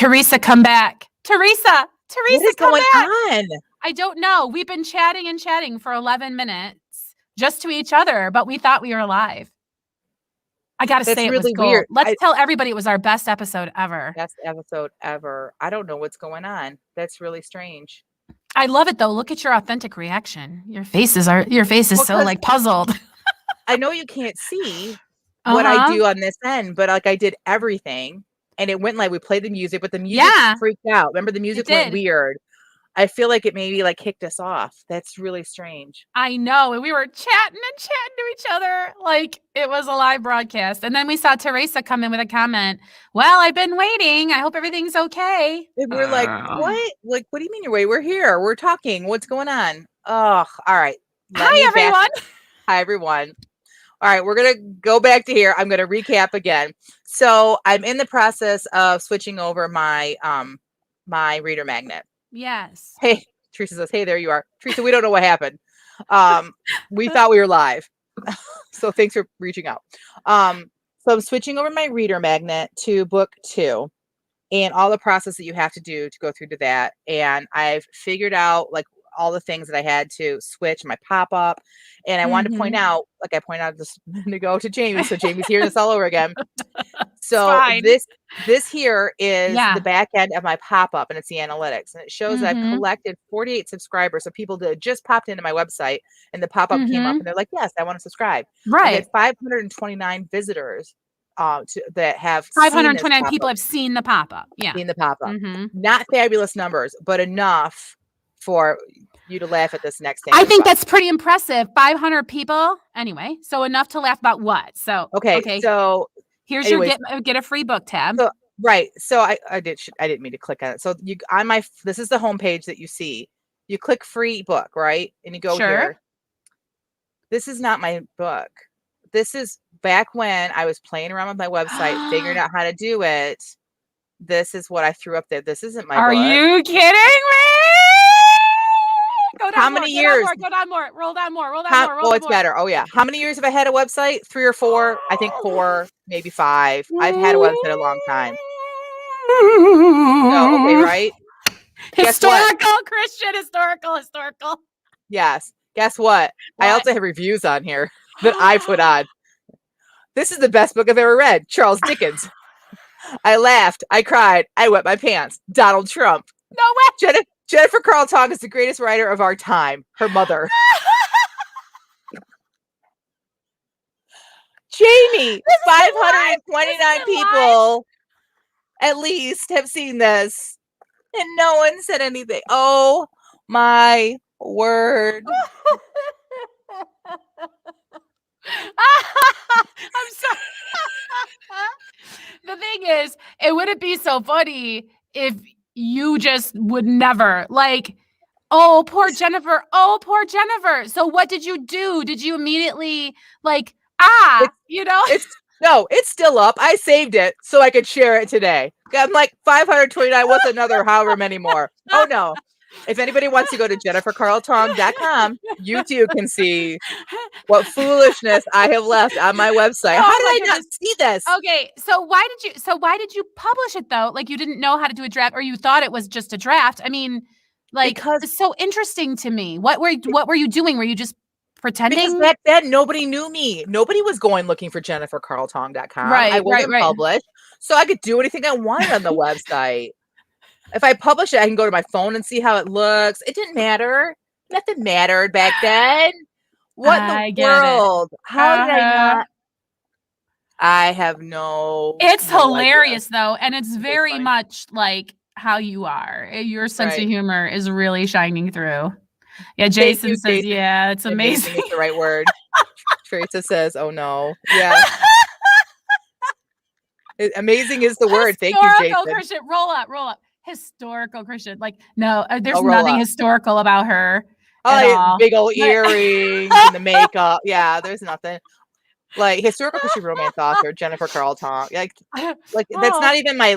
Teresa, come back. Teresa, What is come going back. on? I don't know. We've been chatting and chatting for 11 minutes just to each other, but we thought we were live. I got to say it was really cool. weird. Let's tell everybody it was our best episode ever. Best episode ever. I don't know what's going on. That's really strange. I love it though. Look at your authentic reaction. Your face is so like puzzled. I know you can't see what I do on this end, but like I did everything and it went like we played the music, but the music freaked out. Remember the music went weird. I feel like it maybe like kicked us off. That's really strange. I know. And we were chatting to each other like it was a live broadcast. And then we saw Teresa come in with a comment. Well, I've been waiting. I hope everything's okay. And we're like, what? Like, what do you mean you're waiting? We're here. We're talking. What's going on? Oh, all right. Hi, everyone. Hi, everyone. All right. We're going to go back to here. I'm going to recap again. So I'm in the process of switching over my, my reader magnet. Yes. Hey, Teresa says, hey, there you are. Teresa, we don't know what happened. We thought we were live. So thanks for reaching out. So I'm switching over my reader magnet to book 2 and all the process that you have to do to go through to that. And I've figured out like all the things that I had to switch my pop-up. And I wanted to point out, like I pointed out just a minute ago to Jamie. So Jamie's hearing this all over again. So this here is the back end of my pop-up and it's the analytics. And it shows that I've collected 48 subscribers. So people that just popped into my website and the pop-up came up and they're like, yes, I want to subscribe. Right. I had 529 visitors that have 529 people have seen the pop-up. Yeah. Seen the pop-up. Not fabulous numbers, but enough for you to laugh at this next thing. I think that's pretty impressive. 500 people. Anyway, so enough to laugh about what? So okay. So here's your get a free book tab. So, right. So I didn't mean to click on it. So you this is the homepage that you see. You click free book, right? And you go here. This is not my book. This is back when I was playing around with my website, figuring out how to do it. This is what I threw up there. This isn't my book. Are you kidding me? Go down how many years? Go down more. Roll down more. Oh, it's better. Oh, yeah. How many years have I had a website? 3 or 4? I think 4, maybe 5. I've had a website a long time. No, okay, right? Historical, Christian, historical. Yes. Guess what? I also have reviews on here that I put on. This is the best book I've ever read. Charles Dickens. I laughed. I cried. I wet my pants. Donald Trump. No way. Jennifer Carl Tong is the greatest writer of our time. Her mother. Jamie, 529 people at least have seen this. And no one said anything. Oh my word. I'm sorry. The thing is, it wouldn't be so funny if you just would never like, oh, poor Jennifer. So what did you do? Did you immediately like, it's still up. I saved it so I could share it today. I'm like 529. What's another however many more? Oh no. If anybody wants to go to jennifercarltong.com, you too can see what foolishness I have left on my website. How did I not see this? Okay, so why did you publish it though? Like you didn't know how to do a draft, or you thought it was just a draft? I mean, like because it's so interesting to me. What were you doing? Were you just pretending? Because back then nobody knew me. Nobody was going looking for jennifercarltong.com. Right, I wasn't published, so I could do anything I wanted on the website. If I publish it, I can go to my phone and see how it looks. It didn't matter. Nothing mattered back then. What in the world? How did I not? I have no. It's hilarious though, and it's very much like how you are. Your sense of humor is really shining through. Yeah, Jason says, yeah, it's amazing. It's the right word. Teresa says, oh no. Yeah. Amazing is the word. Thank you, Jason. Christian, roll up. Historical Christian. Like, no, there's nothing historical about her. Oh, big old earrings and the makeup. Yeah, there's nothing. Like historical Christian romance author Jennifer Carl Tong. Like that's not even my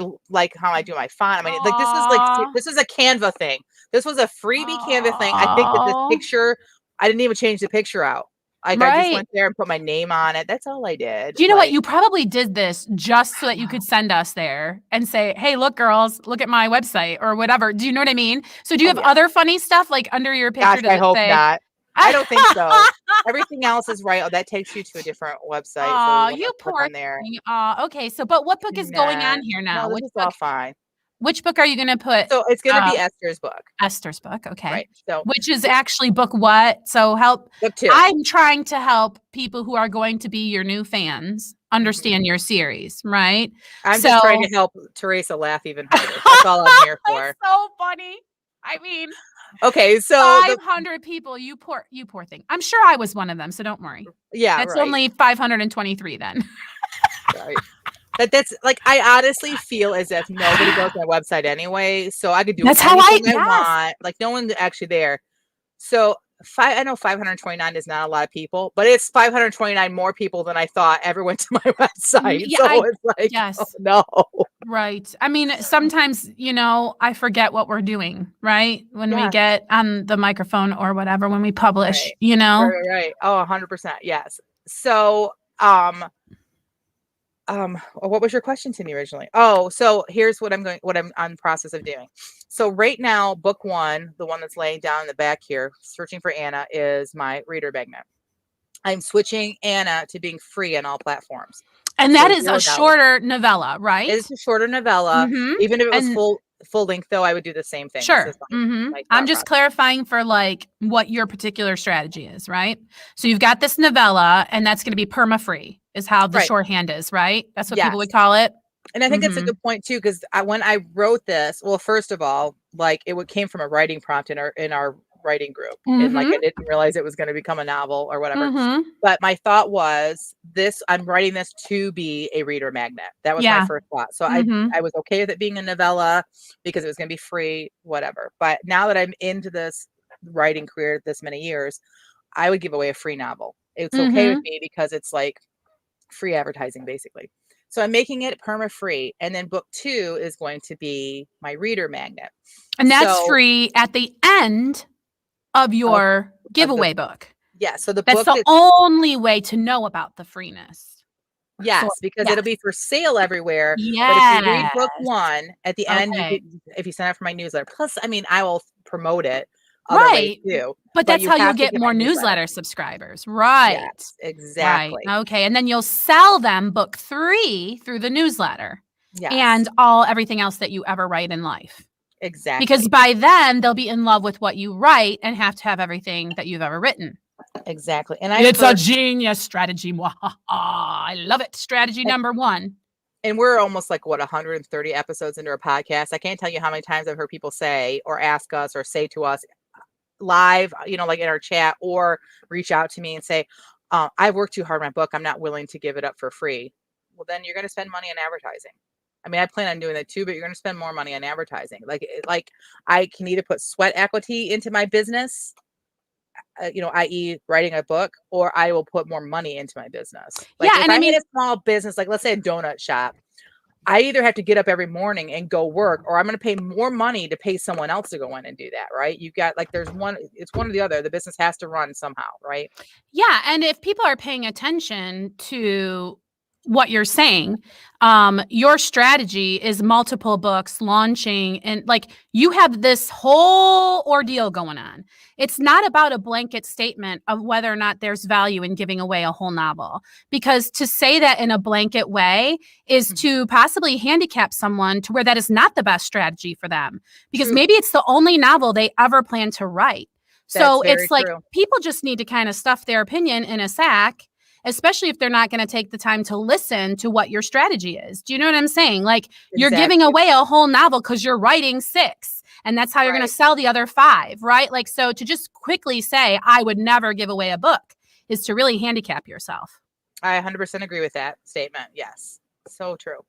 how I do my font. I mean, this is a Canva thing. This was a freebie Canva thing. I think that this picture, I didn't even change the picture out. Like I just went there and put my name on it. That's all I did. Do you know what? You probably did this just so that you could send us there and say, hey, look, girls, look at my website or whatever. Do you know what I mean? So do you have other funny stuff like under your picture? Gosh, I hope not. I don't think so. Everything else is right. Oh, that takes you to a different website. Oh, you poor thing. Okay. So, but what book is going on here now? No, this is all fine. Which book are you going to put? So it's going to be Esther's book. Esther's book. Okay. Right. So which is actually book what? So book 2. I'm trying to help people who are going to be your new fans understand your series, right? I'm just trying to help Teresa laugh even harder. That's all I'm here for. That's so funny. I mean, okay, so 500 people, you poor thing. I'm sure I was one of them, so don't worry. Yeah, it's only 523 then. Right. That's like, I honestly feel as if nobody goes to my website anyway, so I could do anything I want. Like no one's actually there. So I know 529 is not a lot of people, but it's 529 more people than I thought ever went to my website. Yeah, so it's like, oh, no. Right. I mean, sometimes, I forget what we're doing, right? When we get on the microphone or whatever, when we publish, Right. Oh, 100%. Yes. So, what was your question to me originally? Oh, so here's what I'm on the process of doing. So right now, book 1, the one that's laying down in the back here, Searching for Anna, is my reader magnet. I'm switching Anna to being free on all platforms. And that is a shorter novella, right? It's a shorter novella. Even if it was full length, though, I would do the same thing. Sure. I'm just clarifying for like what your particular strategy is, right? So you've got this novella, and that's going to be perma-free, is how the shorthand is, right? That's what people would call it. And I think it's a good point too, because when I wrote this, well, first of all, like it came from a writing prompt in our writing group, and like I didn't realize it was going to become a novel or whatever. But my thought was I'm writing this to be a reader magnet. That was my first thought. So I was okay with it being a novella because it was going to be free, whatever. But now that I'm into this writing career this many years, I would give away a free novel. It's okay with me because it's like free advertising basically. So I'm making it perma-free. And then book 2 is going to be my reader magnet. And that's free at the end of your giveaway book. Yeah. So that's the only way to know about the freeness. Yes, because it'll be for sale everywhere. Yeah. But if you read book 1 at the end, if you sign up for my newsletter, plus, I mean, I will promote it. Right. Too, but that's how you'll get more newsletter subscribers. Right. Yes, exactly. Right. Okay. And then you'll sell them book 3 through the newsletter. Yes. And everything else that you ever write in life. Exactly. Because by then they'll be in love with what you write and have to have everything that you've ever written. Exactly. And it's a genius strategy. I love it. Strategy number 1. And we're almost like 130 episodes into our podcast. I can't tell you how many times I've heard people say or ask us or say to us live, like in our chat, or reach out to me and say, I've worked too hard on my book. I'm not willing to give it up for free. Well, then you're going to spend money on advertising. I mean, I plan on doing that too, but you're going to spend more money on advertising. Like I can either put sweat equity into my business, i.e. writing a book, or I will put more money into my business. Like if I mean a small business, like let's say a donut shop, I either have to get up every morning and go work, or I'm going to pay more money to pay someone else to go in and do that. Right. You've got it's one or the other. The business has to run somehow. Right. Yeah. And if people are paying attention to what you're saying, your strategy is multiple books launching, and like you have this whole ordeal going on. It's not about a blanket statement of whether or not there's value in giving away a whole novel, because to say that in a blanket way is to possibly handicap someone to where that is not the best strategy for them, because maybe it's the only novel they ever plan to write. So it's like people just need to kind of stuff their opinion in a sack, especially if they're not going to take the time to listen to what your strategy is. Do you know what I'm saying? Like you're giving away a whole novel because you're writing 6, and that's how you're going to sell the other 5, right? Like, so to just quickly say, I would never give away a book is to really handicap yourself. I 100% agree with that statement. Yes. So true.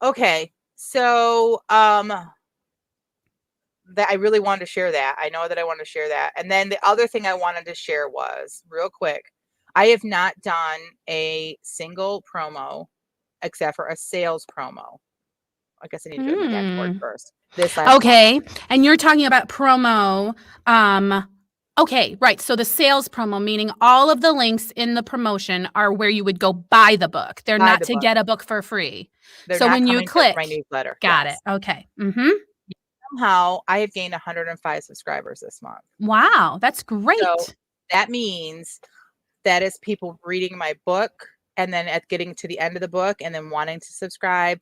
Okay. So, that I really wanted to share that. I know that I wanted to share that. And then the other thing I wanted to share was real quick. I have not done a single promo except for a sales promo. I guess I need to do the dashboard first. And you're talking about promo Okay, right. So the sales promo, meaning all of the links in the promotion are where you would go buy the book. They're Buy not the to book. get a book for free. They're So not when you coming just for click, my newsletter. got it. Yes. Okay. Mm-hmm. Somehow I have gained 105 subscribers this month. Wow, that's So great. that means that is people reading my book and then at getting to the end of the book and then wanting to subscribe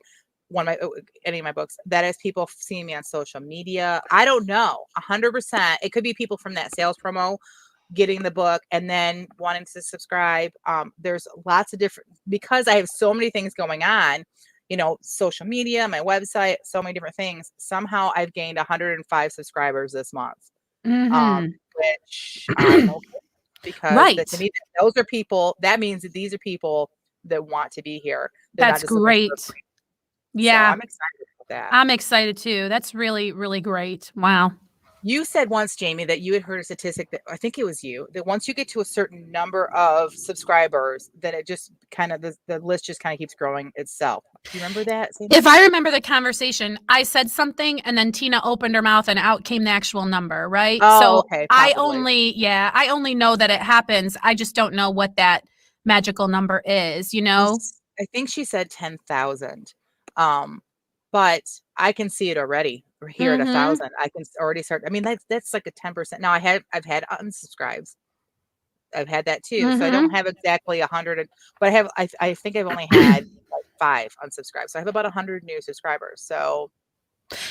any of my books. That is people seeing me on social media. I don't know. 100%. It could be people from that sales promo getting the book and then wanting to subscribe. There's lots of different, because I have so many things going on, social media, my website, so many different things. Somehow I've gained 105 subscribers this month, Mm-hmm. which I'm okay because to Right. me, those are people, that means that these are people that want to be here. They're not That's just looking for great. free. So Yeah, I'm excited about that. I'm excited too. That's really, really great. Wow. You said once, Jamie, that you had heard a statistic that I think it was you, that once you get to a certain number of subscribers, then it just kind of, the list just kind of keeps growing itself. Do you remember that? If I remember the conversation, I said something and then Tina opened her mouth and out came the actual number, right? Oh, So okay. I Probably. only know that it happens. I just don't know what that magical number is, you know? I think she said 10,000. But I can see it already. We're here at Mm-hmm. 1,000. I can already start. I mean, that's like a 10%. Now I've had unsubscribes. I've had that too. So I don't have exactly 100, but I think I've only had like 5 unsubscribes. So I have about 100 new subscribers. So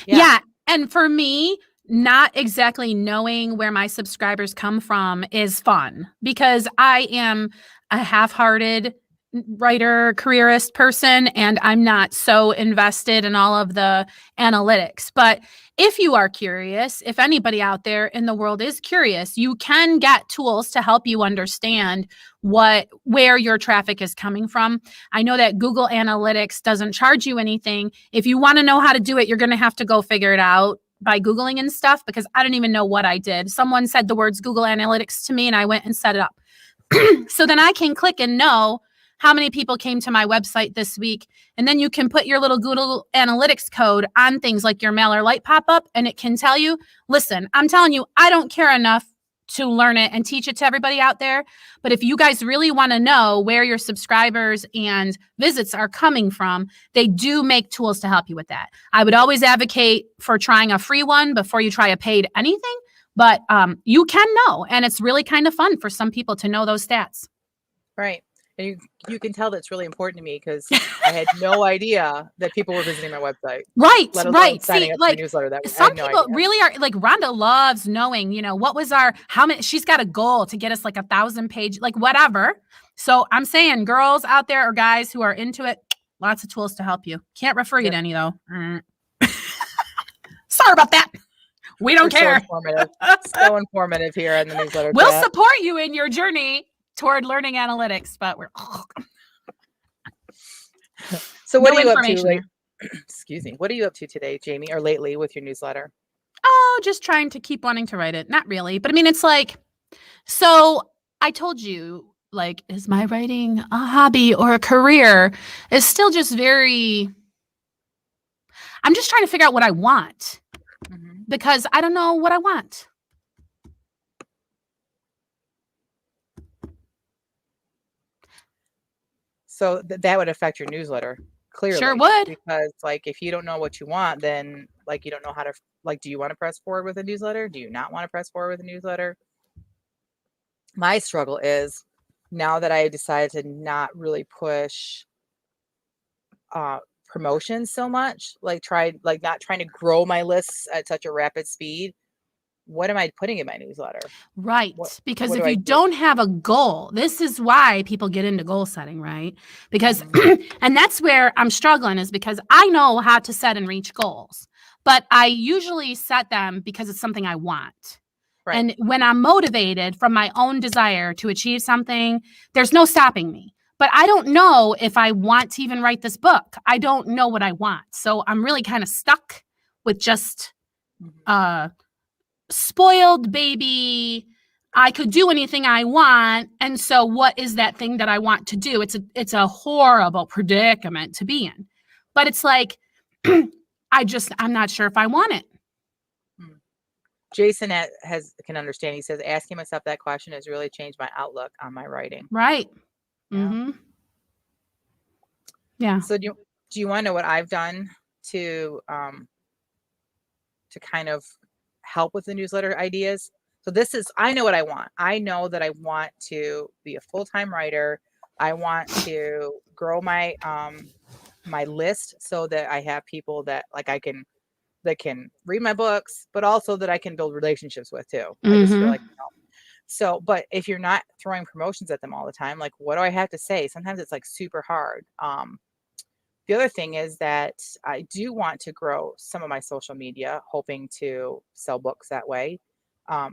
Yeah. And for me, not exactly knowing where my subscribers come from is fun because I am a half-hearted writer, careerist person, and I'm not so invested in all of the analytics. But if you are curious, if anybody out there in the world is curious, you can get tools to help you understand where your traffic is coming from. I know that Google Analytics doesn't charge you anything. If you want to know how to do it, you're going to have to go figure it out by Googling and stuff because I don't even know what I did. Someone said the words Google Analytics to me and I went and set it up. So then I can click and know how many people came to my website this week. And then you can put your little Google Analytics code on things like your MailerLite pop-up and it can tell you, listen, I'm telling you, I don't care enough to learn it and teach it to everybody out there. But if you guys really want to know where your subscribers and visits are coming from, they do make tools to help you with that. I would always advocate for trying a free one before you try a paid anything, but you can know. And it's really kind of fun for some people to know those stats. Right. And you can tell that's really important to me because I had no idea that people were visiting my website. Right. Signing See, up for like my newsletter. some people really are like Rhonda loves knowing, what was how many, she's got a goal to get us like 1,000 page, like whatever. So I'm saying girls out there or guys who are into it, lots of tools to help you. Can't refer you to any though. Sorry about that. We don't care. So informative here in the newsletter. We'll support you in your journey toward learning analytics, but we're so what are you up to? Excuse me. What are you up to today, Jamie, or lately with your newsletter? Oh, just trying to keep wanting to write it. Not really, but I mean, it's like, so I told you, like, is my writing a hobby or a career? It's still just very. I'm just trying to figure out what I want because I don't know what I want. So that would affect your newsletter, clearly. Sure would. Because, like, if you don't know what you want, then, like, you don't know how to, like, do you want to press forward with a newsletter? Do you not want to press forward with a newsletter? My struggle is now that I decided to not really push promotions so much, not trying to grow my lists at such a rapid speed. What am I putting in my newsletter? Right. Because if you don't have a goal, this is why people get into goal setting, right? Because, and that's where I'm struggling is because I know how to set and reach goals, but I usually set them because it's something I want. Right. And when I'm motivated from my own desire to achieve something, there's no stopping me. But I don't know if I want to even write this book. I don't know what I want. So I'm really kind of stuck with just spoiled baby. I could do anything I want. And so what is that thing that I want to do? It's a horrible predicament to be in. But it's like, I'm not sure if I want it. Jason can understand. He says, asking myself that question has really changed my outlook on my writing. Right. Yeah. Mm-hmm. Yeah. So do you want to know what I've done to kind of help with the newsletter ideas? So I know what I want. I know that I want to be a full-time writer. I want to grow my my list so that I have people that that can read my books, but also that I can build relationships with too. I just feel like, so, but if you're not throwing promotions at them all the time, like, what do I have to say? Sometimes it's like super hard. The other thing is that I do want to grow some of my social media, hoping to sell books that way.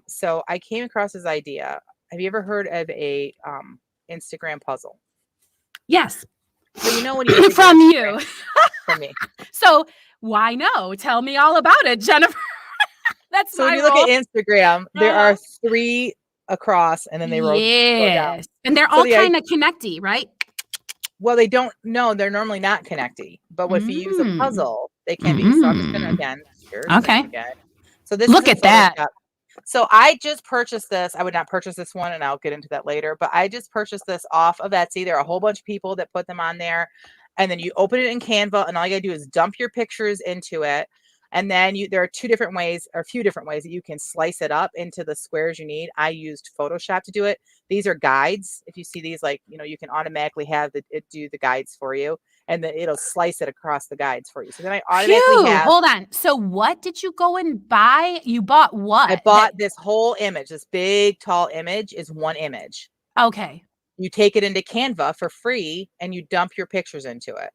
So I came across this idea. Have you ever heard of a Instagram puzzle? Yes. So you know when you from you. From me. So why no? Tell me all about it, Jennifer. That's so my when you role. look at Instagram, there are 3 across, and then they roll down. And they're all kind of connecty, right? Well, they don't. No, they're normally not connecty. But if you use a puzzle, they can be. So I'm just gonna again. Okay. Again. So this. Look at that. So I just purchased this. I would not purchase this one, and I'll get into that later. But I just purchased this off of Etsy. There are a whole bunch of people that put them on there, and then you open it in Canva, and all you gotta do is dump your pictures into it. And then there are 2 different ways, or a few different ways that you can slice it up into the squares you need. I used Photoshop to do it. These are guides. If you see these, like, you can automatically have it do the guides for you, and then it'll slice it across the guides for you. So then I automatically have. Hold on. So what did you go and buy? You bought what? I bought this whole image. This big, tall image is one image. Okay. You take it into Canva for free, and you dump your pictures into it.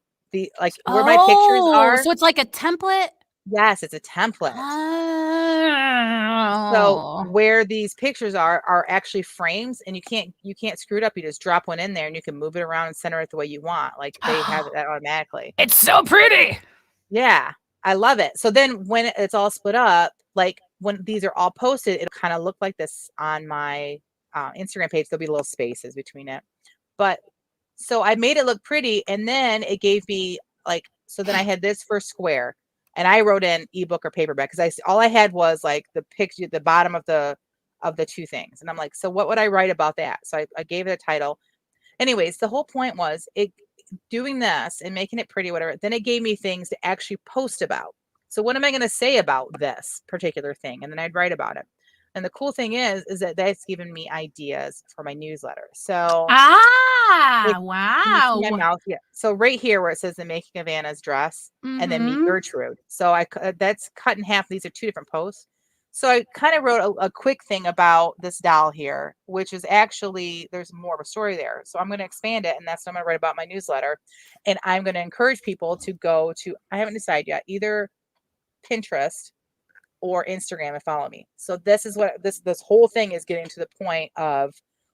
Where my pictures are. So it's like a template? Yes, it's a template. Oh. So where these pictures are actually frames, and you can't screw it up. You just drop one in there, and you can move it around and center it the way you want. Like, they have that automatically. It's so pretty. Yeah, I love it. So then when it's all split up, like when these are all posted, it'll kind of look like this on my Instagram page. There'll be little spaces between it. But so I made it look pretty, and then it gave me so then I had this for square. And I wrote in ebook or paperback because all I had was like the picture, the bottom of the 2 things. And I'm like, so what would I write about that? So I gave it a title. Anyways, the whole point was doing this and making it pretty, whatever. Then it gave me things to actually post about. So what am I going to say about this particular thing? And then I'd write about it. And the cool thing is that that's given me ideas for my newsletter. So wow. My mouth, yeah. So right here where it says the making of Anna's dress, and then meet Gertrude. So that's cut in half. These are 2 different posts. So I kind of wrote a quick thing about this doll here, which is actually, there's more of a story there. So I'm going to expand it, and that's what I'm going to write about my newsletter. And I'm going to encourage people to go to, I haven't decided yet, either Pinterest or Instagram and follow me. So this is what this whole thing is getting to the point of,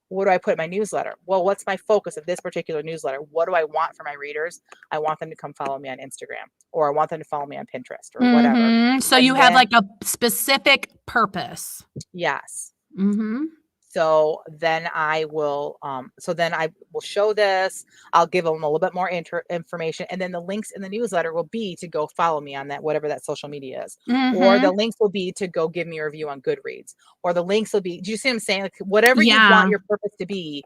what do I put in my newsletter? Well, what's my focus of this particular newsletter? What do I want for my readers? I want them to come follow me on Instagram, or I want them to follow me on Pinterest, or whatever. So you have like a specific purpose. Yes. So then I will show this. I'll give them a little bit more information, and then the links in the newsletter will be to go follow me on that, whatever that social media is, or the links will be to go give me a review on Goodreads, or the links will be, do you see what I'm saying? Like, whatever you want your purpose to be,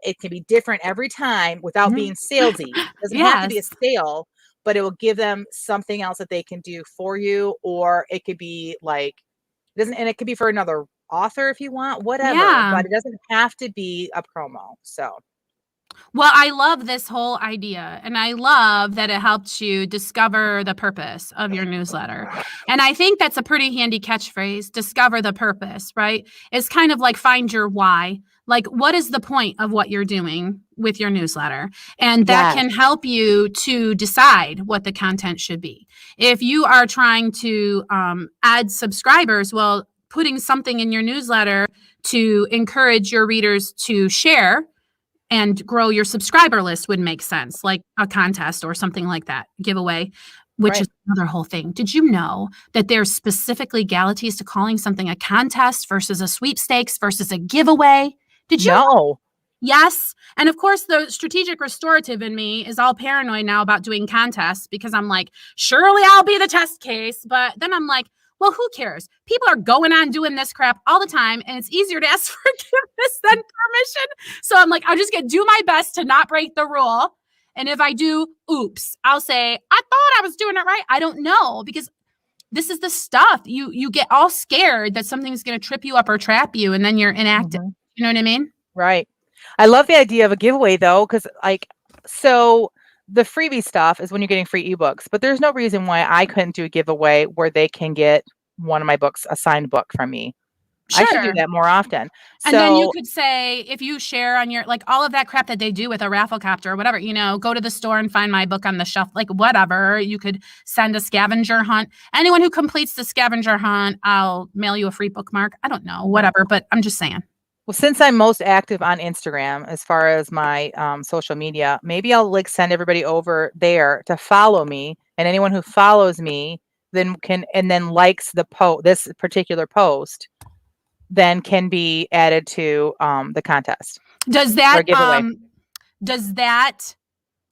it can be different every time without being salesy. It doesn't have to be a sale, but it will give them something else that they can do for you, or it could be like, it could be for another author if you want, whatever, but it doesn't have to be a promo. So, well, I love this whole idea, and I love that it helps you discover the purpose of your newsletter. And I think that's a pretty handy catchphrase, discover the purpose, right? It's kind of like find your why. Like, what is the point of what you're doing with your newsletter? And that can help you to decide what the content should be. If you are trying to add subscribers, well, putting something in your newsletter to encourage your readers to share and grow your subscriber list would make sense, like a contest or something like that, giveaway, which is another whole thing. Did you know that there's specific legalities to calling something a contest versus a sweepstakes versus a giveaway? Did you know? Yes. And of course, the strategic restorative in me is all paranoid now about doing contests, because I'm like, surely I'll be the test case. But then I'm like, Well, who cares? People are going on doing this crap all the time, and it's easier to ask forgiveness than permission. So I'm like, I'm just gonna do my best to not break the rule. And if I do, oops, I'll say, I thought I was doing it right. I don't know, because this is the stuff you get all scared that something's gonna trip you up or trap you, and then you're inactive. Mhm. You know what I mean? Right. I love the idea of a giveaway though, because so the freebie stuff is when you're getting free ebooks, but there's no reason why I couldn't do a giveaway where they can get one of my books, a signed book from me. I should do Sure. that more often. And then you So could say, if you share on your, like all of that crap that they do with a Rafflecopter or whatever, go to the store and find my book on the shelf, like whatever. You could send a scavenger hunt. Anyone who completes the scavenger hunt, I'll mail you a free bookmark. I don't know, whatever, but I'm just saying. well, since I'm most active on Instagram as far as my social media, maybe I'll send everybody over there to follow me, and anyone who follows me then likes this particular post, then can be added to the contest. Does that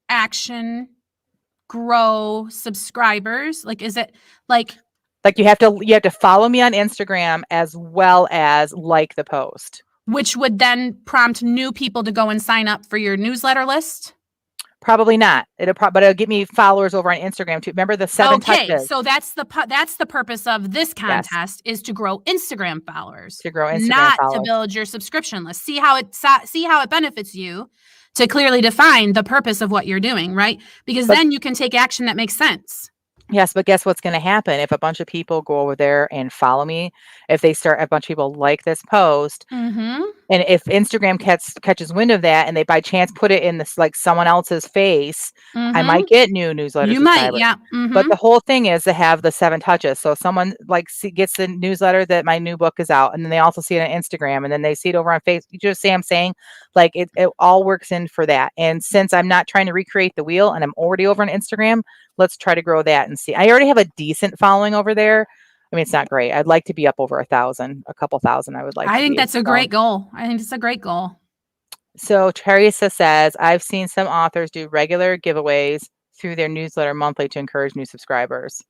action grow subscribers? Like, is it like you have to follow me on Instagram as well as like the post, which would then prompt new people to go and sign up for your newsletter list? Probably not. But it'll get me followers over on Instagram too. Remember the 7 touches? So that's the purpose of this contest, is to grow Instagram followers, To grow Instagram not followers. to build your subscription list. See how it benefits you, to clearly define the purpose of what you're doing, right? Because then you can take action that makes sense. Yes, but guess what's going to happen if a bunch of people go over there and follow me? If a bunch of people like this post, Mm-hmm. and if Instagram catches wind of that, and they by chance put it in this someone else's face, I might get new newsletters. You might, yeah. But the whole thing is to have the 7 touches. So someone gets the newsletter that my new book is out, and then they also see it on Instagram, and then they see it over on Facebook. You just see I'm saying, it all works in for that. And since I'm not trying to recreate the wheel, and I'm already over on Instagram, let's try to grow that and see. I already have a decent following over there. I mean, it's not great. I'd like to be up over 1,000, a couple thousand. I think that's a great goal. I think it's a great goal. So Teresa says, I've seen some authors do regular giveaways through their newsletter monthly to encourage new subscribers.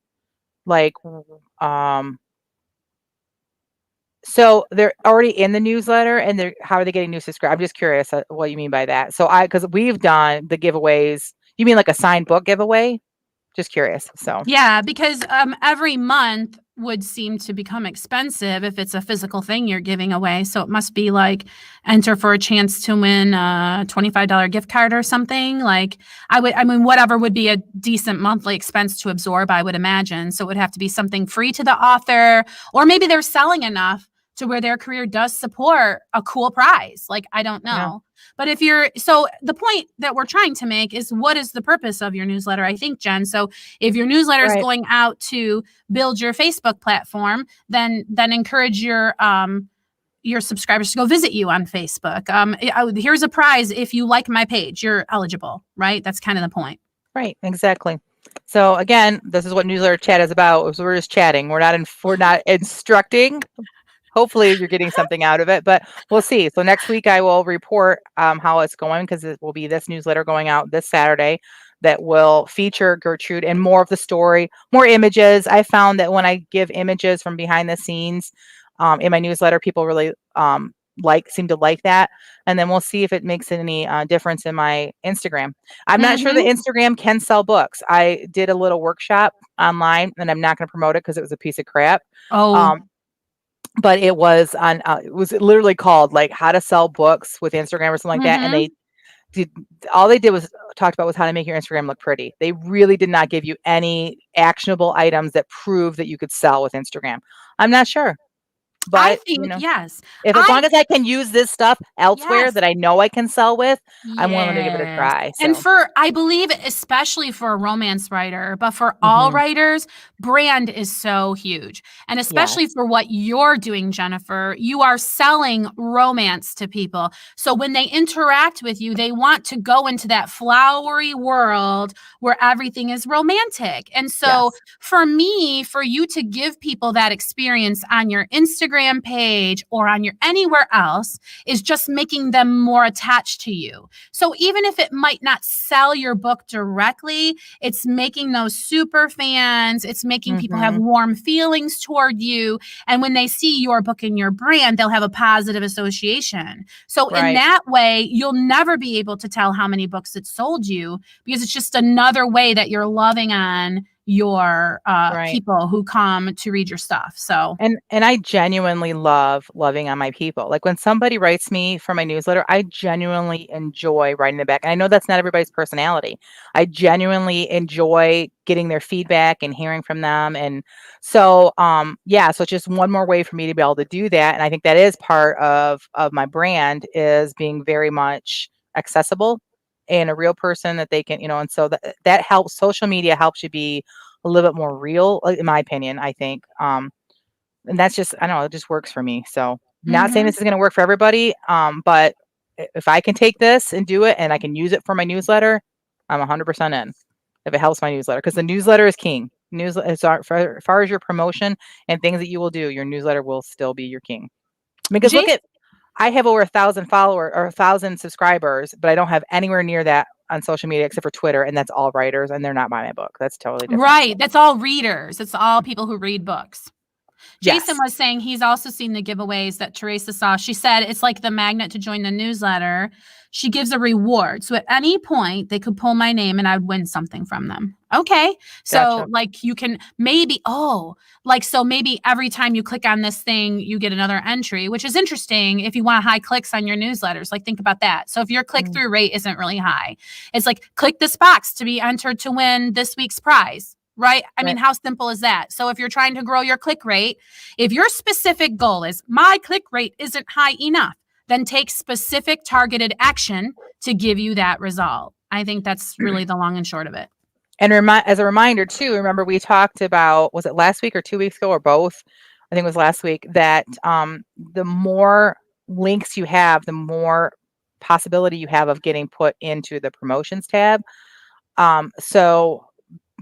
So they're already in the newsletter, and how are they getting new subscribers? I'm just curious what you mean by that. So because we've done the giveaways. You mean like a signed book giveaway? Just curious. So yeah, because every month would seem to become expensive if it's a physical thing you're giving away. So it must be enter for a chance to win a $25 gift card or something. Whatever would be a decent monthly expense to absorb, I would imagine. So it would have to be something free to the author, or maybe they're selling enough to where their career does support a cool prize. I don't know. Yeah. But so the point that we're trying to make is, what is the purpose of your newsletter? I think, Jen. So if your newsletter is going out to build your Facebook platform, then encourage your subscribers to go visit you on Facebook. Here's a prize. If you like my page, you're eligible, right? That's kind of the point. Right. Exactly. So again, this is what newsletter chat is about. We're just chatting. We're not instructing. Hopefully you're getting something out of it, but we'll see. So next week I will report how it's going, because it will be this newsletter going out this Saturday that will feature Gertrude and more of the story, more images. I found that when I give images from behind the scenes in my newsletter, people really seem to like that. And then we'll see if it makes any difference in my Instagram. I'm not sure that Instagram can sell books. I did a little workshop online, and I'm not going to promote it because it was a piece of crap. But it was it was literally called how to sell books with Instagram or something like that. And all they did was talked about was how to make your Instagram look pretty. They really did not give you any actionable items that prove that you could sell with Instagram. I'm not sure. But I think, yes. As long as I can use this stuff elsewhere that I know I can sell with, I'm willing to give it a try. So. And I believe, especially for a romance writer, but for all writers, brand is so huge. And especially for what you're doing, Jennifer, you are selling romance to people. So when they interact with you, they want to go into that flowery world where everything is romantic. And so for me, for you to give people that experience on your Instagram, Instagram page or on your anywhere else is just making them more attached to you. So even if it might not sell your book directly, it's making those super fans. It's making people have warm feelings toward you. And when they see your book and your brand, they'll have a positive association. So in that way, you'll never be able to tell how many books it sold you, because it's just another way that you're loving on your people who come to read your stuff. So and I genuinely love loving on my people. Like when somebody writes me for my newsletter, I genuinely enjoy writing them back. And I know that's not everybody's personality. I genuinely enjoy getting their feedback and hearing from them. And so so it's just one more way for me to be able to do that. And I think that is part of my brand, is being very much accessible and a real person that they can, and so that helps. Social media helps you be a little bit more real, in my opinion, I think. And that's just, I don't know, it just works for me. So not saying this is going to work for everybody. But if I can take this and do it and I can use it for my newsletter, I'm 100% in, if it helps my newsletter, because the newsletter is king. As far as your promotion and things that you will do, your newsletter will still be your king. Because look at, I have over 1,000 followers or 1,000 subscribers, but I don't have anywhere near that on social media except for Twitter, and that's all writers, and they're not buying my book. That's totally different. Right. That's all readers. It's all people who read books. Jason was saying he's also seen the giveaways that Teresa saw. She said it's like the magnet to join the newsletter. She gives a reward. So at any point, they could pull my name and I would win something from them. Okay. So like you can maybe, so maybe every time you click on this thing, you get another entry, which is interesting if you want high clicks on your newsletters. Like think about that. So if your click-through rate isn't really high, it's like click this box to be entered to win this week's prize. Right? I mean, how simple is that? So if you're trying to grow your click rate, if your specific goal is my click rate isn't high enough, then take specific targeted action to give you that result. I think that's really the long and short of it. And as a reminder too, remember we talked about, was it last week or 2 weeks ago or both? I think it was last week, that the more links you have, the more possibility you have of getting put into the promotions tab. So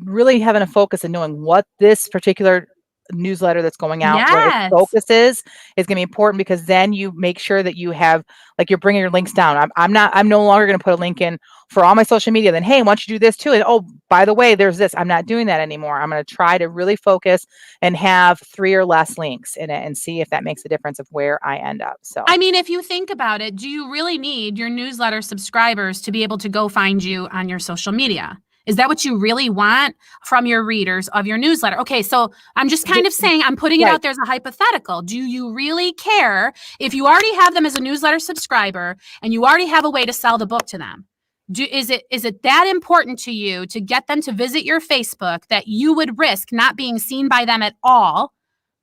really having a focus and knowing what this particular newsletter that's going out, what its focus is going to be important, because then you make sure that you have, like, you're bringing your links down. I'm no longer going to put a link in for all my social media. Then, hey, why don't you do this too? And oh, by the way, there's this. I'm not doing that anymore. I'm going to try to really focus and have 3 or less links in it and see if that makes a difference of where I end up. So, I mean, if you think about it, do you really need your newsletter subscribers to be able to go find you on your social media? Is that what you really want from your readers of your newsletter? Okay, so I'm just kind of saying, I'm putting it out there as a hypothetical. Do you really care if you already have them as a newsletter subscriber and you already have a way to sell the book to them? Is it that important to you to get them to visit your Facebook that you would risk not being seen by them at all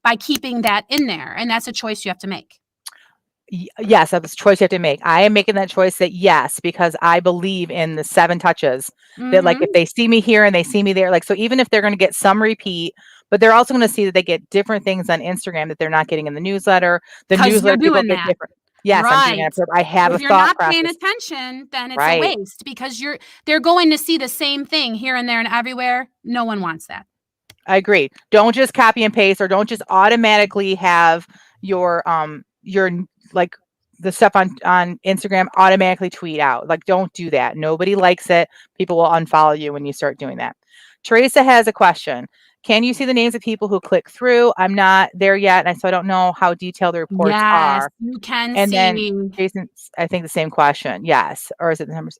by keeping that in there? And that's a choice you have to make. Yes, that's a choice you have to make. I am making that choice, that yes, because I believe in the 7 touches, that like if they see me here and they see me there, like, so even if they're going to get some repeat, but they're also going to see that they get different things on Instagram that they're not getting in the newsletter. The newsletter people get different. Yes, I'm doing that. I have a thought process. If you're not paying attention, then it's a waste, because they're going to see the same thing here and there and everywhere. No one wants that. I agree. Don't just copy and paste, or don't just automatically have your like the stuff on Instagram automatically tweet out. Like, don't do that. Nobody likes it. People will unfollow you when you start doing that. Teresa has a question. Can you see the names of people who click through? I'm not there yet, and so I don't know how detailed the reports are. Yes, you can and see. Then Jason, I think the same question. Yes, or is it the numbers?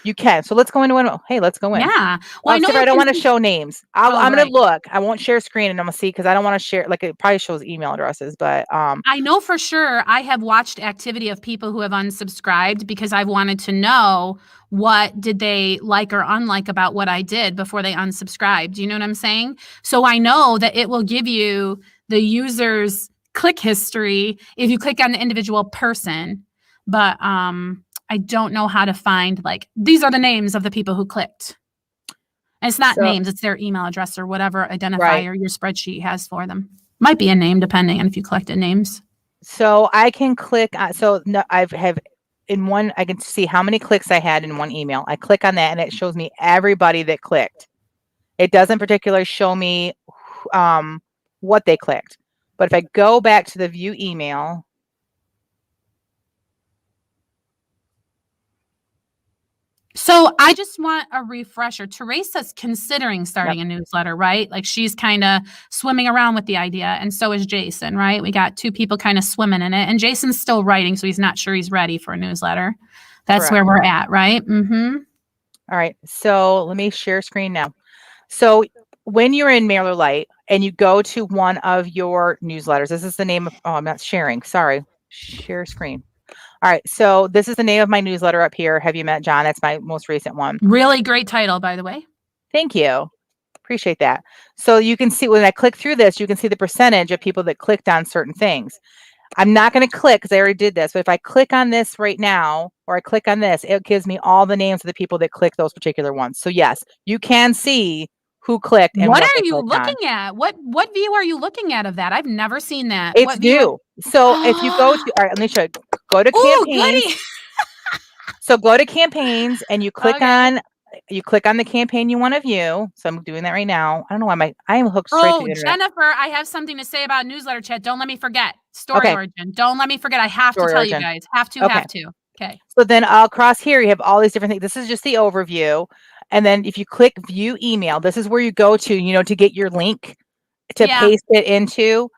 You can. So let's go into one. Hey, let's go in. Yeah. Well, I don't want to show names. I'm going to look. I won't share screen, and I'm going to see, because I don't want to share. Like, it probably shows email addresses, but I know for sure I have watched activity of people who have unsubscribed, because I've wanted to know what did they like or unlike about what I did before they unsubscribed. Do you know what I'm saying? So I know that it will give you the user's click history if you click on the individual person, but I don't know how to find, like, these are the names of the people who clicked. And it's not names, it's their email address or whatever identifier your spreadsheet has for them. Might be a name depending on if you collected names. So I can click on, I can see how many clicks I had in one email. I click on that and it shows me everybody that clicked. It doesn't particularly show me what they clicked. But if I go back to the view email, So I just want a refresher. Teresa's considering starting a newsletter, right? Like she's kind of swimming around with the idea, and so is Jason, right? We got two people kind of swimming in it, and Jason's still writing, so he's not sure he's ready for a newsletter. That's Correct. where we're at, right? Mm-hmm. All right. So let me share screen now. So when you're in MailerLite and you go to one of your newsletters, this is the name of, oh, I'm not sharing. Sorry. Share screen. All right. So this is the name of my newsletter up here. Have you met John? That's my most recent one. Really great title, by the way. Thank you. Appreciate that. So you can see when I click through this, you can see the percentage of people that clicked on certain things. I'm not going to click because I already did this. But if I click on this right now, or I click on this, it gives me all the names of the people that click those particular ones. So yes, you can see who clicked and What what are they you clicked on. looking at? What view are you looking at of that? I've never seen that. It's What view new. So if you go to, all right, let me show you. Go to Ooh, campaigns. goody. So go to campaigns and you click Okay. on the campaign you want to view. So I'm doing that right now. I don't know why I am hooked straight to Oh, the internet. Jennifer, I have something to say about newsletter chat. Don't let me forget. Story Okay. Origin. Don't let me forget. I have Story to tell Origin. you guys. Have to. Okay. So then across here, you have all these different things. This is just the overview. And then if you click view email, this is where you go to, to get your link to paste it into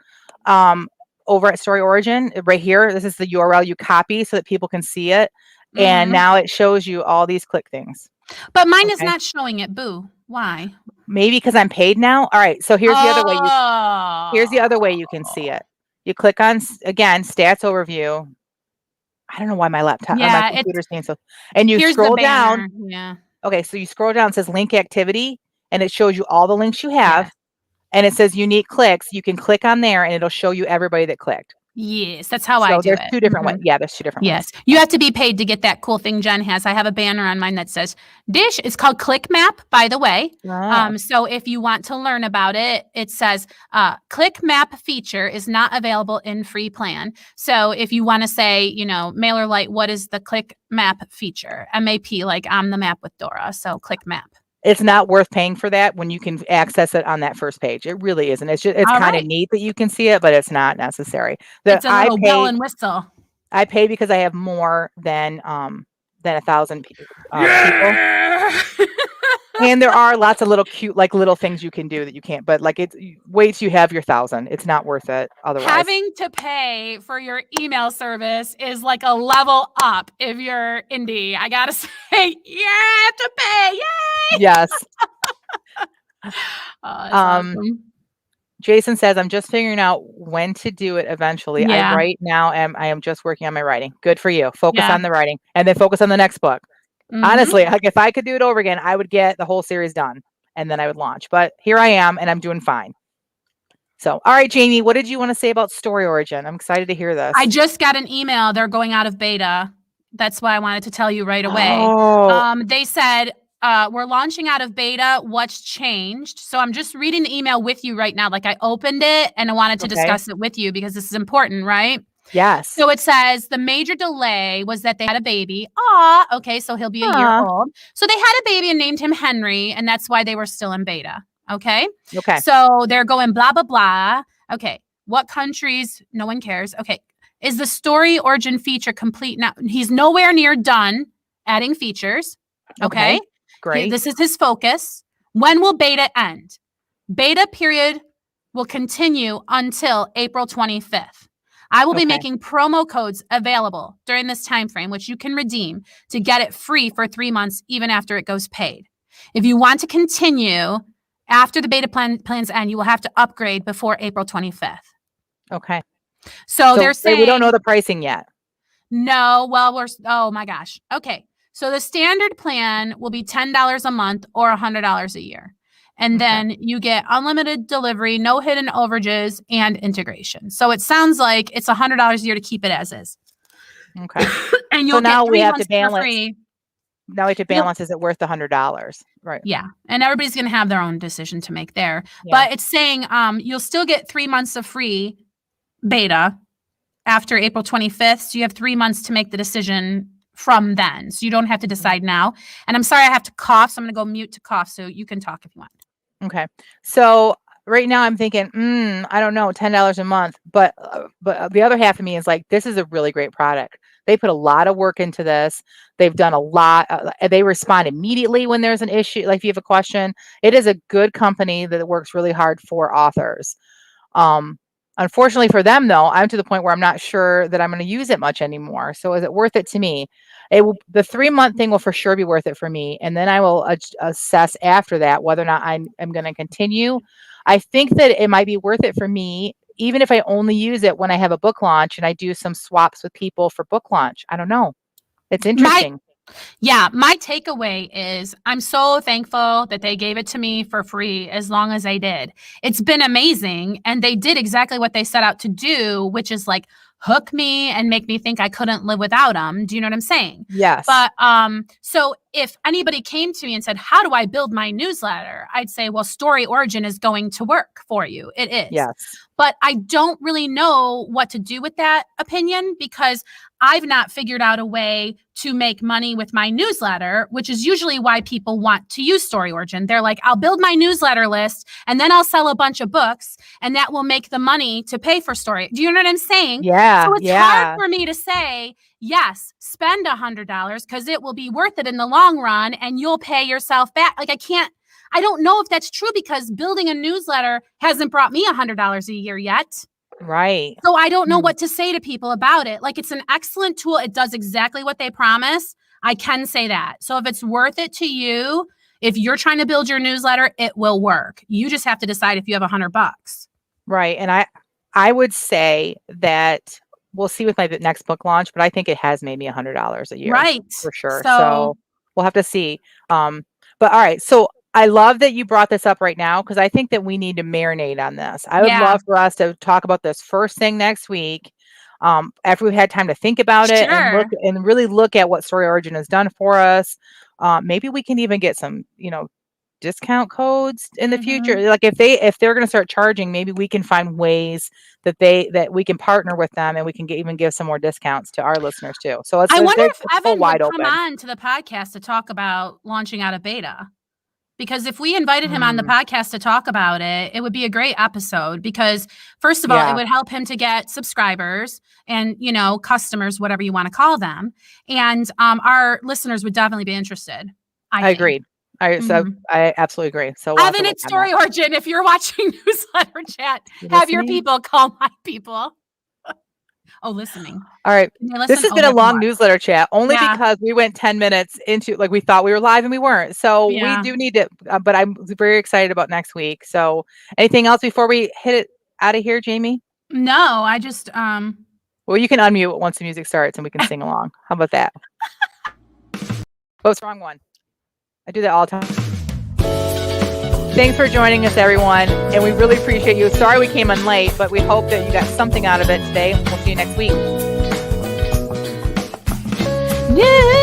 over at Story Origin right here. This is the URL you copy so that people can see it. And now it shows you all these click things. But mine is not showing it. Boo. Why? Maybe because I'm paid now. All right. So here's the other way. Here's the other way you can see it. You click on, again, stats overview. I don't know why my laptop or my computer's saying so. And you scroll down. Yeah. Okay. So you scroll down, it says link activity, and it shows you all the links you have. And it says unique clicks. You can click on there and it'll show you everybody that clicked. Yes, that's how I do there's it. two different ways. Yeah, there's two different ways. Yes. You have to be paid to get that cool thing Jen has. I have a banner on mine that says Dish. It's called ClickMap, by the way. So if you want to learn about it, it says ClickMap feature is not available in free plan. So if you want to say, MailerLite, what is the ClickMap feature? MAP, like I'm the map with Dora. So ClickMap. It's not worth paying for that when you can access it on that first page. It really isn't. It's kind of neat that you can see it, but it's not necessary. It's a little bell and whistle. I pay because I have more than 1,000 people. And there are lots of little cute, little things you can do that you can't. But wait till you have your 1,000. It's not worth it otherwise. Having to pay for your email service is like a level up if you're indie. I gotta say, you have to pay. Yay! Yes. Awesome. Jason says, I'm just figuring out when to do it eventually. Yeah. I am just working on my writing. Good for you. Focus on the writing and then focus on the next book. Honestly, if I could do it over again, I would get the whole series done and then I would launch. But here I am and I'm doing fine. So, all right, Jamie, what did you want to say about Story Origin? I'm excited to hear this. I just got an email. They're going out of beta. That's why I wanted to tell you right away. Oh. They said, we're launching out of beta. What's changed? So I'm just reading the email with you right now. Like I opened it and I wanted to discuss it with you because this is important, right? Yes. So it says the major delay was that they had a baby. Okay. So he'll be a year old. So they had a baby and named him Henry. And that's why they were still in beta. Okay. So they're going blah, blah, blah. Okay. What countries? No one cares. Okay. Is the Story Origin feature complete now? He's nowhere near done adding features. Okay. Great. This is his focus. When will beta end? Beta period will continue until April 25th. I will be making promo codes available during this time frame, which you can redeem to get it free for 3 months, even after it goes paid. If you want to continue after the beta plans end, you will have to upgrade before April 25th. Okay. So they're saying we don't know the pricing yet. No. Well, oh my gosh. Okay. So the standard plan will be $10 a month or $100 a year. And then you get unlimited delivery, no hidden overages, and integration. So it sounds like it's $100 a year to keep it as is. Okay. And you'll now get 3 we have months to balance. for free. Now we have to balance. Is it worth the $100? Right. Yeah. And everybody's going to have their own decision to make there. Yeah. But it's saying you'll still get 3 months of free beta after April 25th. So you have 3 months to make the decision from then. So you don't have to decide now. And I'm sorry, I have to cough. So I'm going to go mute to cough so you can talk if you want. Okay. So right now I'm thinking, I don't know, $10 a month. But the other half of me is like, this is a really great product. They put a lot of work into this. They've done a lot. They respond immediately when there's an issue. Like if you have a question, it is a good company that works really hard for authors. Unfortunately for them, though, I'm to the point where I'm not sure that I'm going to use it much anymore. So is it worth it to me? The 3-month thing will for sure be worth it for me. And then I will assess after that whether or not I'm going to continue. I think that it might be worth it for me, even if I only use it when I have a book launch and I do some swaps with people for book launch. I don't know. It's interesting. My takeaway is I'm so thankful that they gave it to me for free as long as they did. It's been amazing. And they did exactly what they set out to do, which is like hook me and make me think I couldn't live without them. Do you know what I'm saying? Yes. But so if anybody came to me and said, how do I build my newsletter? I'd say, well, Story Origin is going to work for you. It is. Yes. But I don't really know what to do with that opinion because I've not figured out a way to make money with my newsletter, which is usually why people want to use Story Origin. They're like, I'll build my newsletter list and then I'll sell a bunch of books and that will make the money to pay for Story. Do you know what I'm saying? Yeah. So it's hard for me to say, yes, spend $100 because it will be worth it in the long run and you'll pay yourself back. Like I don't know if that's true because building a newsletter hasn't brought me $100 a year yet. Right. So I don't know what to say to people about it. Like it's an excellent tool. It does exactly what they promise. I can say that. So if it's worth it to you, if you're trying to build your newsletter, it will work. You just have to decide if you have $100. Right. And I would say that we'll see with my next book launch, but I think it has made me $100 a year. Right. For sure. So we'll have to see. But all right. So I love that you brought this up right now because I think that we need to marinate on this. I would love for us to talk about this first thing next week after we've had time to think about it and really look at what Story Origin has done for us. Maybe we can even get some, discount codes in the future. Like if they're going to start charging, maybe we can find ways that we can partner with them and we can even give some more discounts to our listeners too. So I wonder if Evan would come on to the podcast to talk about launching out of beta. Because if we invited him on the podcast to talk about it, it would be a great episode because first of all, it would help him to get subscribers and, customers, whatever you want to call them. And our listeners would definitely be interested. I agreed. So I absolutely agree. So Evan, it's Story Origin. If you're watching Newsletter Chat, have your people call my people. Listening. All right. This has been a long newsletter chat only because we went 10 minutes into we thought we were live and we weren't. So we do need to, but I'm very excited about next week. So anything else before we hit it out of here, Jamie? No, I just, well, you can unmute once the music starts and we can sing along. How about that? What's wrong one? I do that all the time. Thanks for joining us, everyone, and we really appreciate you. Sorry we came in late, but we hope that you got something out of it today. We'll see you next week.